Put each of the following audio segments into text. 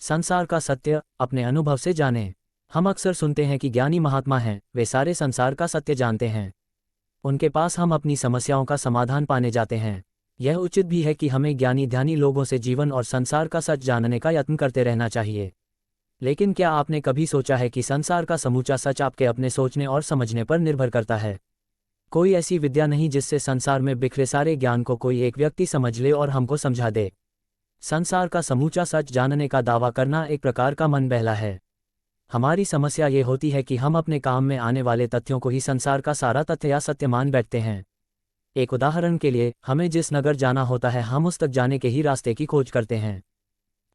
संसार का सत्य अपने अनुभव से जानें। हम अक्सर सुनते हैं कि ज्ञानी महात्मा हैं, वे सारे संसार का सत्य जानते हैं। उनके पास हम अपनी समस्याओं का समाधान पाने जाते हैं। यह उचित भी है कि हमें ज्ञानी ध्यानी लोगों से जीवन और संसार का सच जानने का यत्न करते रहना चाहिए। लेकिन क्या आपने कभी सोचा है कि संसार का समूचा सच आपके अपने सोचने और समझने पर निर्भर करता है? कोई ऐसी विद्या नहीं जिससे संसार में बिखरे सारे ज्ञान को कोई एक व्यक्ति समझ ले और हमको समझा दे। संसार का समूचा सच जानने का दावा करना एक प्रकार का मन बहला है। हमारी समस्या ये होती है कि हम अपने काम में आने वाले तथ्यों को ही संसार का सारा तथ्य या सत्य मान बैठते हैं। एक उदाहरण के लिए, हमें जिस नगर जाना होता है हम उस तक जाने के ही रास्ते की खोज करते हैं।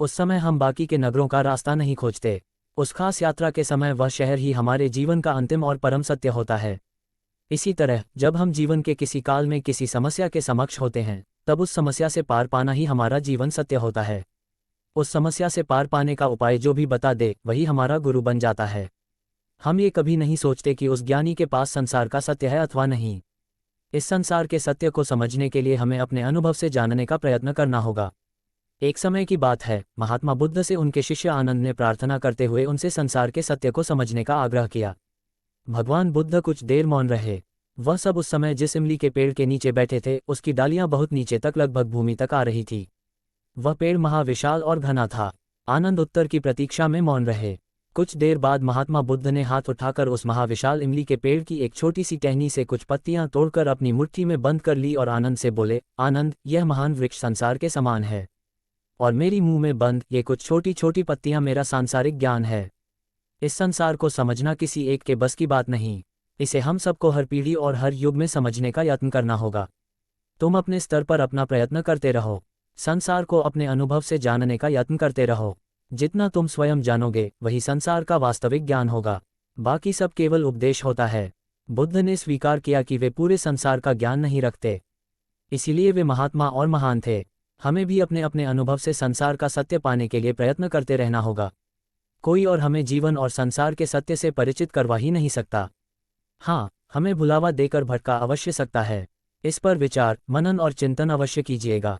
उस समय हम बाकी के नगरों का रास्ता नहीं खोजते। उस खास यात्रा के समय वह शहर ही हमारे जीवन का अंतिम और परम सत्य होता है। इसी तरह जब हम जीवन के किसी काल में किसी समस्या के समक्ष होते हैं, तब उस समस्या से पार पाना ही हमारा जीवन सत्य होता है। उस समस्या से पार पाने का उपाय जो भी बता दे वही हमारा गुरु बन जाता है। हम ये कभी नहीं सोचते कि उस ज्ञानी के पास संसार का सत्य है अथवा नहीं। इस संसार के सत्य को समझने के लिए हमें अपने अनुभव से जानने का प्रयत्न करना होगा। एक समय की बात है, महात्मा बुद्ध से उनके शिष्य आनंद ने प्रार्थना करते हुए उनसे संसार के सत्य को समझने का आग्रह किया। भगवान बुद्ध कुछ देर मौन रहे। वह सब उस समय जिस इमली के पेड़ के नीचे बैठे थे उसकी डालियां बहुत नीचे तक लगभग भूमि तक आ रही थी। वह पेड़ महाविशाल और घना था। आनंद उत्तर की प्रतीक्षा में मौन रहे। कुछ देर बाद महात्मा बुद्ध ने हाथ उठाकर उस महाविशाल इमली के पेड़ की एक छोटी सी टहनी से कुछ पत्तियां तोड़कर अपनी मुट्ठी में बंद कर ली और आनंद से बोले, आनंद, यह महान वृक्ष संसार के समान है और मेरी मुंह में बंद ये कुछ छोटी छोटी पत्तियां मेरा सांसारिक ज्ञान है। इस संसार को समझना किसी एक के बस की बात नहीं। इसे हम सबको हर पीढ़ी और हर युग में समझने का यत्न करना होगा। तुम अपने स्तर पर अपना प्रयत्न करते रहो। संसार को अपने अनुभव से जानने का यत्न करते रहो। जितना तुम स्वयं जानोगे वही संसार का वास्तविक ज्ञान होगा। बाकी सब केवल उपदेश होता है। बुद्ध ने स्वीकार किया कि वे पूरे संसार का ज्ञान नहीं रखते, इसीलिए वे महात्मा और महान थे। हमें भी अपने अपने अनुभव से संसार का सत्य पाने के लिए प्रयत्न करते रहना होगा। कोई और हमें जीवन और संसार के सत्य से परिचित करवा ही नहीं सकता। हाँ, हमें बुलावा देकर भटका अवश्य सकता है। इस पर विचार, मनन और चिंतन अवश्य कीजिएगा।